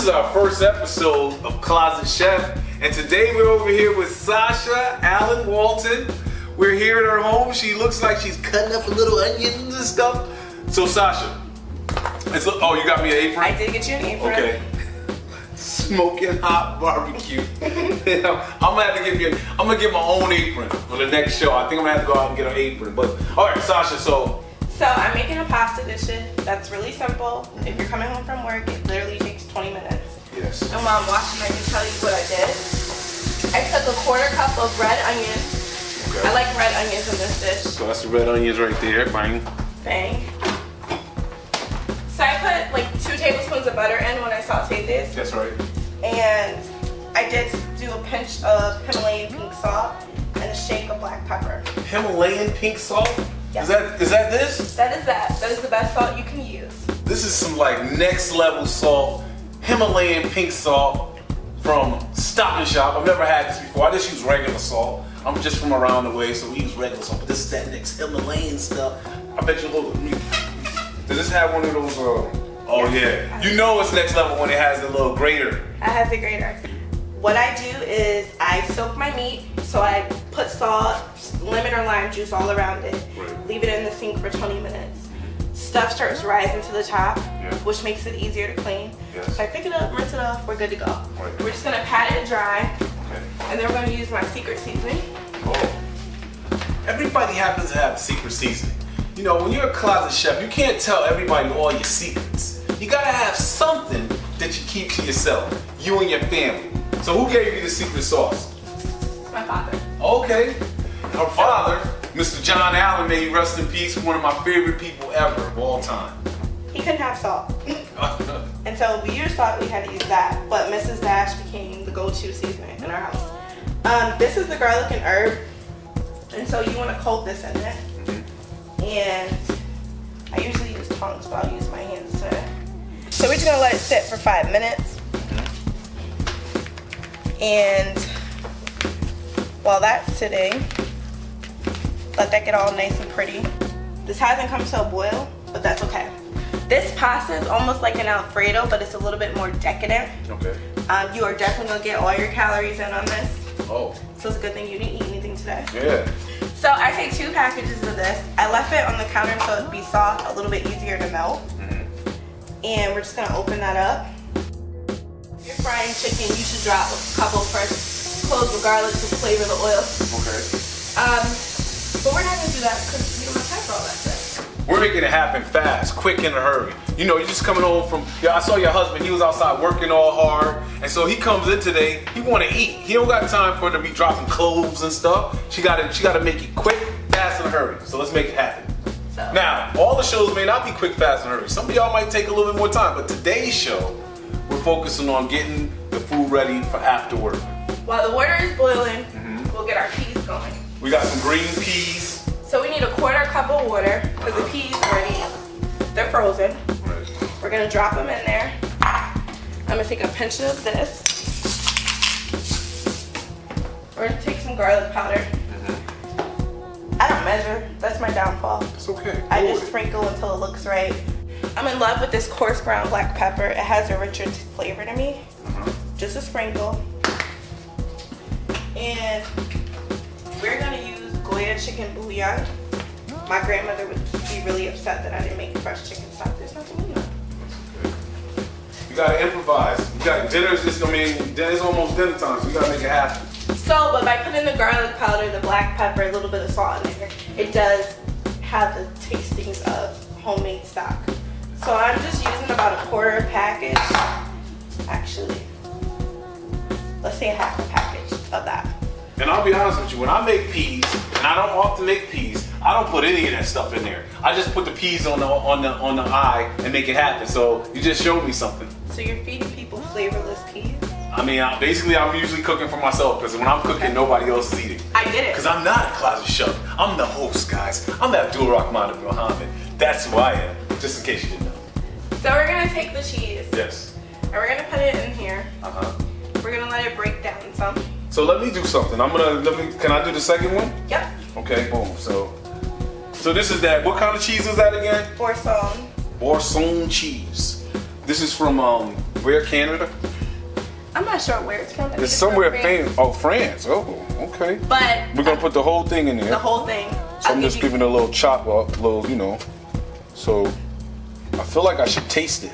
is our first episode of Closet Chef, and today we're over here with Sasha, Alan, Walton. We're here at her home. She looks like she's cutting up a little onions and stuff. So Sasha, oh, you got me an apron? I did get you an apron. Okay. Smoking hot barbecue. I'm gonna have to I'm gonna get my own apron for the next show. I think I'm gonna have to go out and get an apron. But all right, Sasha. So I'm making a pasta dish that's really simple. If you're coming home from work, it literally takes 20 minutes. Yes. And while I'm watching, I can tell you what I did. I took a 1/4 cup of red onions. Okay. I like red onions in this dish. So that's the red onions right there. Bang. Bang. So I put like 2 tablespoons of butter in when I sauteed this. That's right. And I did do a pinch of Himalayan pink salt and a shake of black pepper. Himalayan pink salt? Yes. Is that this? That is that. That is the best salt you can use. This is some like next level salt. Himalayan pink salt from Stop and Shop. I've never had this before. I just use regular salt. I'm just from around the way, so we use regular salt. But this is that next Himalayan stuff. I bet you does this have one of those? Oh yeah. You know it's next level when it has the little grater. It has a grater. What I do is I soak my meat, so I put salt, lemon or lime juice all around it. Right. Leave it in the sink for 20 minutes. Stuff starts rising to the top, yeah, which makes it easier to clean. Yes. So I pick it up, rinse it off, we're good to go. Right. We're just gonna pat it dry, Okay. and then we're gonna use my secret seasoning. Oh. Everybody happens to have a secret seasoning. You know, when you're a closet chef, you can't tell everybody all your secrets. You gotta have something that you keep to yourself, you and your family. So who gave you the secret sauce? My father. Okay. Her father, Mr. John Allen, may he rest in peace, one of my favorite people ever of all time. He couldn't have salt. And so we used salt, we had to use that, but Mrs. Dash became the go-to seasoning in our house. This is the garlic and herb, and so you want to coat this in it. And I usually use tongs, but I'll use my hands today. So we're just gonna let it sit for 5 minutes. And while that's sitting, let that get all nice and pretty. This hasn't come to a boil, but that's okay. This pasta is almost like an Alfredo, but it's a little bit more decadent. Okay. You are definitely gonna get all your calories in on this. Oh. So it's a good thing you didn't eat anything today. Yeah. So I take 2 packages of this. I left it on the counter so it'd be soft, a little bit easier to melt. And we're just gonna open that up. If you're frying chicken, you should drop a couple fresh cloves of garlic to flavor the oil. Okay. But we're not gonna do that because we don't have time for all that stuff. We're making it happen fast, quick, in a hurry. You know, you're just coming home from, I saw your husband, he was outside working all hard, and so he comes in today, he wanna eat. He don't got time for her to be dropping cloves and stuff. She gotta make it quick, fast, and hurry. So let's make it happen. So. Now, all the shows may not be quick, fast, and hurry. Some of y'all might take a little bit more time, but today's show, we're focusing on getting the food ready for after work. While the water is boiling, we'll get our peas going. We got some green peas. So we need a 1/4 cup of water because the peas already, they're frozen. Right. We're gonna drop them in there. I'm gonna take a pinch of this. We're gonna take some garlic powder. I don't measure, that's my downfall. It's okay. I just sprinkle until it looks right. I'm in love with this coarse ground black pepper. It has a richer flavor to me. Just a sprinkle. And we're gonna use Goya chicken bouillon. My grandmother would be really upset that I didn't make fresh chicken stock. There's nothing in it. You gotta improvise. You got dinner's just, it's almost dinner time, so you gotta make it happen. So, but by putting the garlic powder, the black pepper, a little bit of salt in there, it does have the tastings of homemade stock. So I'm just using about a 1/4 package. Actually, let's say a 1/2 package of that. And I'll be honest with you, when I make peas, and I don't often make peas, I don't put any of that stuff in there. I just put the peas on the eye and make it happen. So you just showed me something. So you're feeding people flavorless peas? Basically I'm usually cooking for myself because when I'm cooking, nobody else is eating. I get it. Because I'm not a closet chef. I'm the host, guys. I'm Abdul Rahman Muhammad. That's who I am, just in case you didn't know. So we're gonna take the cheese. Yes. And we're gonna put it in here. We're gonna let it break down some. So let me do something. Can I do the second one? Yep. Okay, boom. So this is that. What kind of cheese is that again? Boursin. Boursin cheese. This is from where, Canada? I'm not sure where it's from. It's somewhere famous. Oh, France. Oh, okay. But we're gonna put the whole thing in there. The whole thing. So I'm just giving it a little chop up, little, you know. So I feel like I should taste it.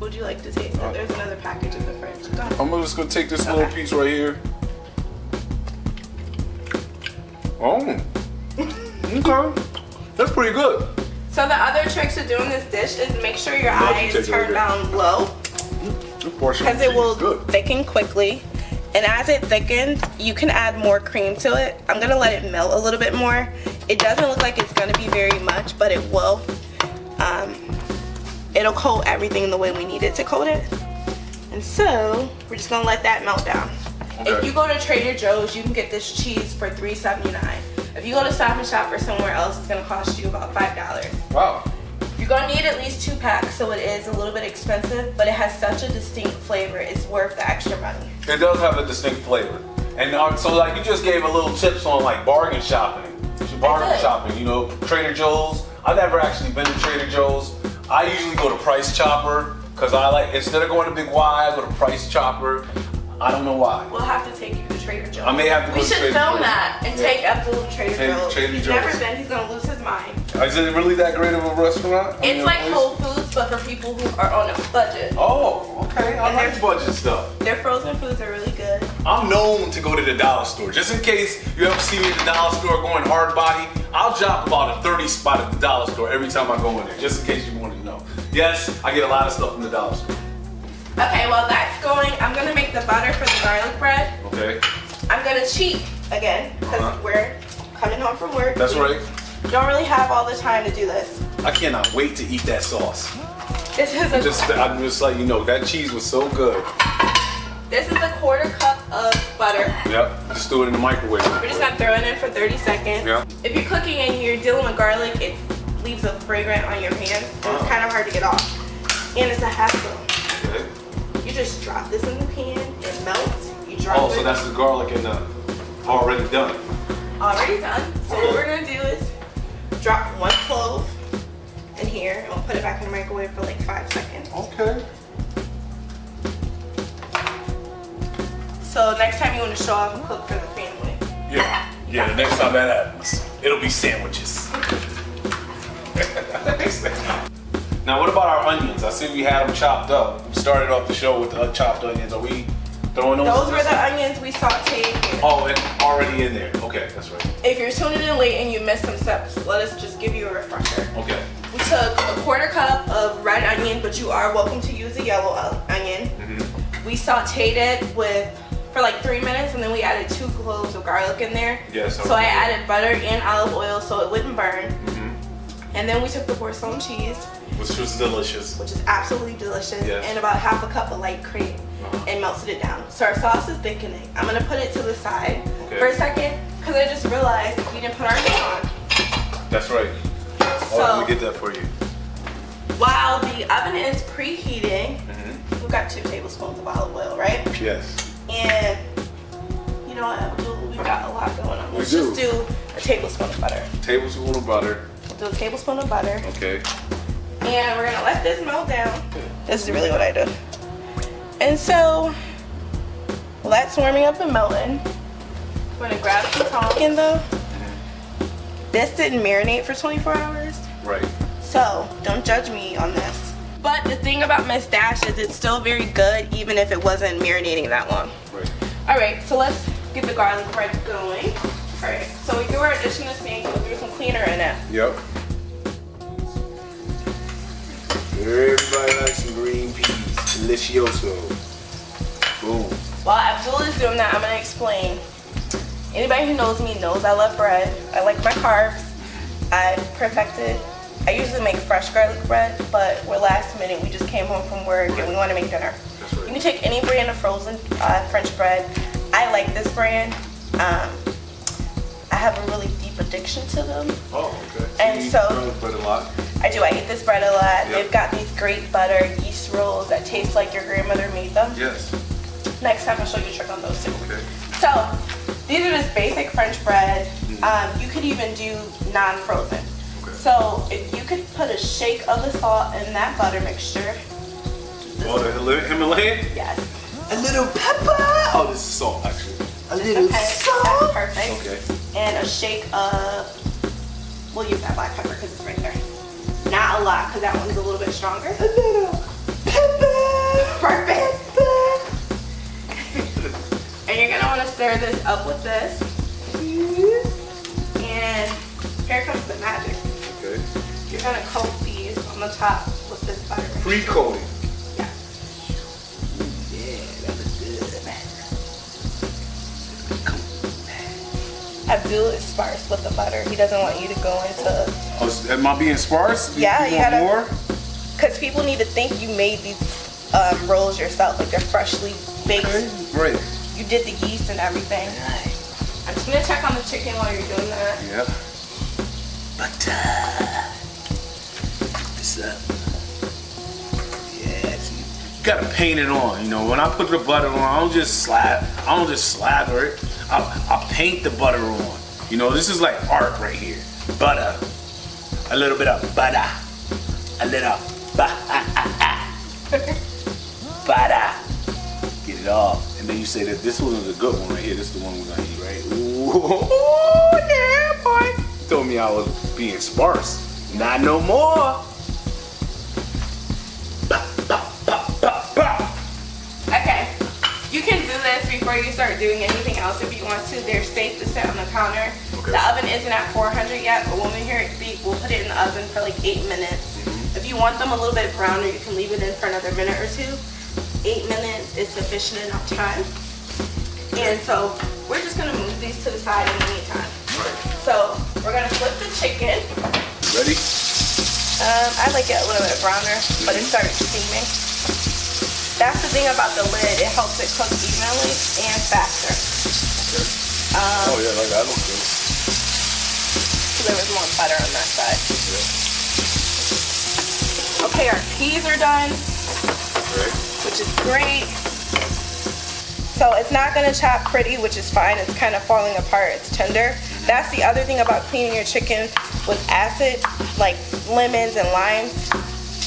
Would you like to taste it? There's another package in the fridge. Go ahead. I'm just gonna take this little piece right here. Oh. Okay. That's pretty good. So the other trick to doing this dish is make sure your eye is turned down low. Because it will thicken quickly. And as it thickens, you can add more cream to it. I'm gonna let it melt a little bit more. It doesn't look like it's gonna be very much, but it will. It'll coat everything the way we need it to coat it. And so, we're just gonna let that melt down. Okay. If you go to Trader Joe's, you can get this cheese for $3.79. If you go to Stop and Shop or somewhere else, it's gonna cost you about $5. Wow. You're gonna need at least 2 packs, so it is a little bit expensive, but it has such a distinct flavor, it's worth the extra money. It does have a distinct flavor. And so like you just gave a little tips on like bargain shopping. Bargain shopping, you know, Trader Joe's. I've never actually been to Trader Joe's. I usually go to Price Chopper, because I like, instead of going to Big Y, I go to Price Chopper. I don't know why. We'll have to take you to Trader Joe's. I may have to go to Trader Joe's. We should film that and take Abdul to Trader Joe's. If he's never been, he's going to lose his mind. Is it really that great of a restaurant? It's like Whole Foods, but for people who are on a budget. Oh, okay. I like budget stuff. Their frozen foods are really good. I'm known to go to the dollar store. Just in case you ever see me at the dollar store going hard body, I'll drop about a 30 spot at the dollar store every time I go in there, just in case you wanted to know. Yes, I get a lot of stuff from the dollar store. Okay, well that's going. I'm gonna make the butter for the garlic bread. Okay. I'm gonna cheat again because we're coming home from work. That's right. Don't really have all the time to do this. I cannot wait to eat that sauce. This is I'm just letting you know that cheese was so good. This is a 1/4 cup of butter. Yep. Just throw it in the microwave. We're just gonna throw it in for 30 seconds. Yeah. If you're cooking and you're dealing with garlic, it leaves a fragrance on your hands. It's kind of hard to get off, and it's a hassle. Okay. You just drop this in the pan, it melts. You drop it. Oh, so that's the garlic and already done. Already done. So what we're gonna do is drop 1 clove in here, and we'll put it back in the microwave for like 5 seconds. Okay. So next time you want to show off and cook for the family. Yeah. Yeah. The next time that happens, it'll be sandwiches. Now, what about our onions? I see we had them chopped up. We started off the show with the chopped onions. Are we throwing those? Those were the onions we sauteed here. Oh, and already in there. Okay, that's right. If you're tuning in late and you missed some steps, let us just give you a refresher. Okay. We took a 1/4 cup of red onion, but you are welcome to use a yellow onion. Mm-hmm. We sauteed it for like 3 minutes, and then we added 2 cloves of garlic in there. Yes. So I added butter and olive oil so it wouldn't burn. Mm-hmm. And then we took the porcelain cheese. Which was delicious. Which is absolutely delicious. Yes. And about 1/2 cup of light cream. And melted it down. So our sauce is thickening. I'm gonna put it to the side for a second because I just realized we didn't put our meat on. That's right. So let me get that for you. While the oven is preheating, we've got 2 tablespoons of olive oil, right? Yes. And you know what? We've got a lot going on. Let's just do a tablespoon of butter. Tablespoon of butter. We'll do a tablespoon of butter. Okay. And we're gonna let this melt down. This is really what I do. And so, while that's warming up and melting, we're gonna grab some tonkin though. This didn't marinate for 24 hours. Right. So, don't judge me on this. But the thing about Miss Dash is it's still very good even if it wasn't marinating that long. Right. Alright, so let's get the garlic bread going. Alright, so we do our addition to sink, we'll do some cleaner in it. Yep. Everybody likes some green peas. Delicioso. Boom. While Abdul is doing that, I'm gonna explain. Anybody who knows me knows I love bread. I like my carbs. I usually make fresh garlic bread, but we're last minute. We just came home from work and we want to make dinner. That's right. You can take any brand of frozen French bread. I like this brand. I have a really deep addiction to them. Oh, okay. And you eat so garlic bread a lot? I do. I eat this bread a lot. Yep. They've got these great butter yeast rolls that taste like your grandmother made them. Yes. Next time I'll show you a trick on those too. Okay. So these are just basic French bread. You could even do non-frozen. Okay. So if you could put a shake of the salt in that butter mixture, Oh, the Himalayan? Yes. A little pepper. Oh, this is salt, actually. A little salt. That's perfect. Okay. And a shake of, we'll use that black pepper because it's right there. Not a lot because that one's a little bit stronger. A little pepper. Perfect. And you're gonna want to stir this up with this. And here comes the magic. Okay. You're gonna coat these on the top with this butter. Pre-coating. Yeah. Yeah, that looks good. Abdul is sparse with the butter. He doesn't want you to go into. Oh, am I being sparse? Yeah, you gotta. More? Because people need to think you made these rolls yourself, like they're freshly baked. Right. You did the yeast and everything. I'm just gonna check on the chicken while you're doing that. Yep. Butter. This up. Yeah, you gotta paint it on. You know, when I put the butter on, I don't just slather it. I paint the butter on. You know, this is like art right here. Butter. A little bit of butter. A little butter. Get it off. And then you say that this one is a good one right here. This is the one we're gonna eat, right? Ooh, yeah, boy. You told me I was being sparse. Not no more. Okay, you can do this before you start doing anything else if you want to. They're safe to sit on the counter. Okay. The oven isn't at 400 yet, but when we hear it beep, we'll put it in the oven for like 8 minutes. If you want them a little bit browner, you can leave it in for another minute or two. 8 minutes is sufficient enough time. And so we're just gonna move these to the side in the meantime. Right. So we're gonna flip the chicken. Ready? I like it a little bit browner, but it starts steaming. That's the thing about the lid, it helps it cook evenly and faster. Okay. Oh yeah, like that looks good. So there was more butter on that side. Yeah. Okay, our peas are done, Okay. which is great. So it's not gonna chop pretty, which is fine. It's kind of falling apart, it's tender. That's the other thing about cleaning your chicken with acid, like lemons and limes.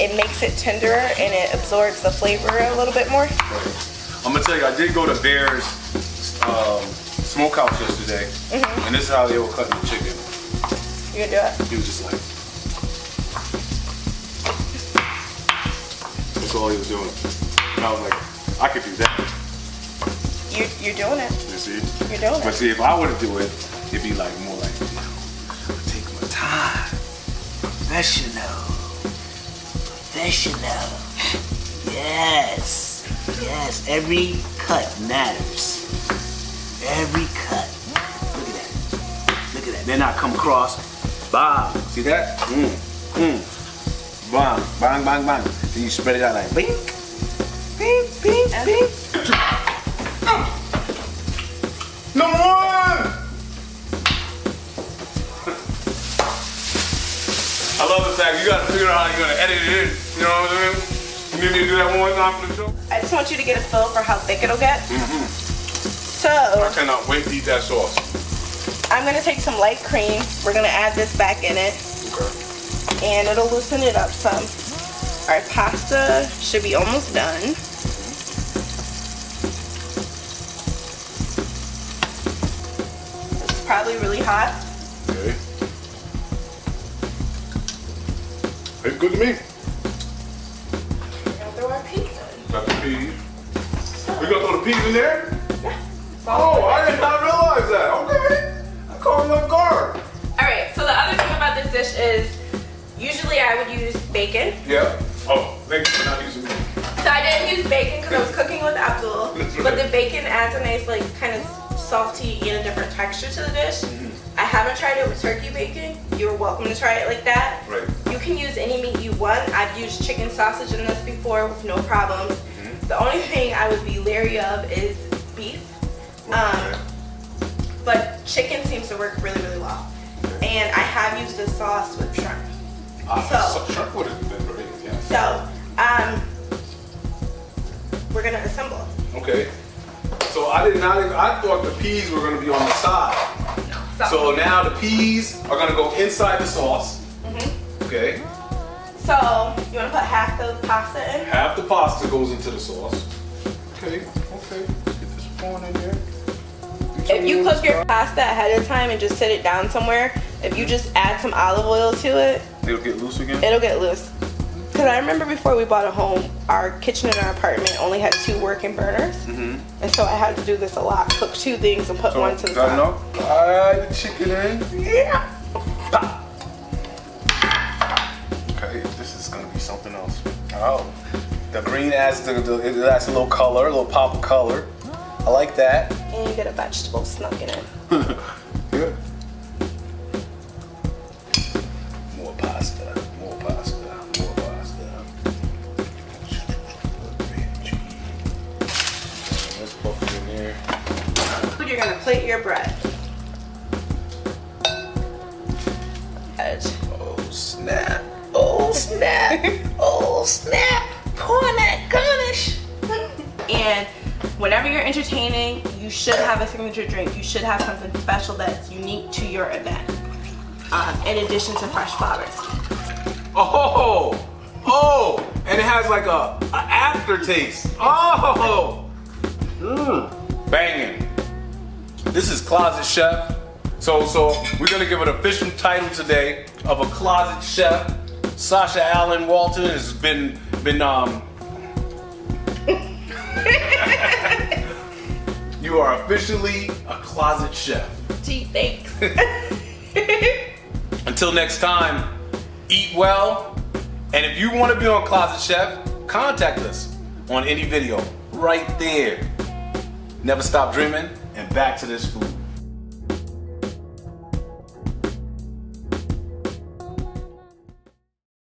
It makes it tenderer and it absorbs the flavor a little bit more. Right. I'm gonna tell you, I did go to Bear's smokehouse yesterday, and this is how they were cutting the chicken. You gonna do it? He was just like, that's all he was doing. And I was like, I could do that. You're doing it. You see? You're doing But it. see, if I were to do it, it'd be like more like, you know, I take my time. Professional. Yes. Yes. Every cut matters. Every cut. Look at that. Look at that. Then I come across, bang. See that? Bang, bang, bang, bang. Then you spread it out like bing, bing, bing, bing. Number one! I love the fact you gotta figure out how you're gonna edit it in. You know what I mean? You need me to do that one more time for the show? I just want you to get a feel for how thick it'll get. So I cannot wait to eat that sauce. I'm gonna take some light cream. We're gonna add this back in it, Okay. and it'll loosen it up some. Our pasta should be almost done. It's probably really hot. Okay. It's good to me. We're gonna throw our peas in. Got the peas. We gonna throw the peas in there? Yeah. Oh, I did not realize that. Okay. I caught me off guard. Alright, so the other thing about this dish is usually I would use bacon. Yeah. Oh, thank you for not using me. So I didn't use bacon because I was cooking with Abdul, but the bacon adds a nice like kind of salty and a different texture to the dish. I haven't tried it with turkey bacon. You're welcome to try it like that. Right. You can use any meat you want. I've used chicken sausage in this before with no problems. The only thing I would be leery of is beef. But chicken seems to work really, really well. And I have used this sauce with shrimp. Shrimp would have been great, yeah. So, we're gonna assemble. Okay. So I thought the peas were gonna be on the side. So now the peas are gonna go inside the sauce. Okay. So you want to put half the pasta in? Half the pasta goes into the sauce. Okay. Let's get this one in there. If you cook your pasta ahead of time and just sit it down somewhere, if you just add some olive oil to it, it'll get loose again? it'll get loose. Because I remember before we bought a home, our kitchen in our apartment only had 2 working burners. And so I had to do this a lot. Cook 2 things and put one to the Got top. enough? Add the chicken in. Yeah. Pop. Okay, this is gonna be something else. Oh, the green adds it adds a little color, a little pop of color. I like that. And you get a vegetable snuck in it. Good. More pasta, more pasta, more pasta. Let's put it in there. You're gonna plate your bread. Edge. Oh snap! Oh snap! Oh snap! Pour that garnish. And whenever you're entertaining, you should have a signature drink. You should have something special that's unique to your event. In addition to fresh flowers. Oh, and it has like a aftertaste. Oh, banging. This is Closet Chef. So we're gonna give an official title today of a closet chef. Sasha Allen Walton has been You are officially a closet chef. Gee, thanks. Until next time, eat well. And if you want to be on Closet Chef, contact us on NEVIDEO right there. Never stop dreaming, and back to this food.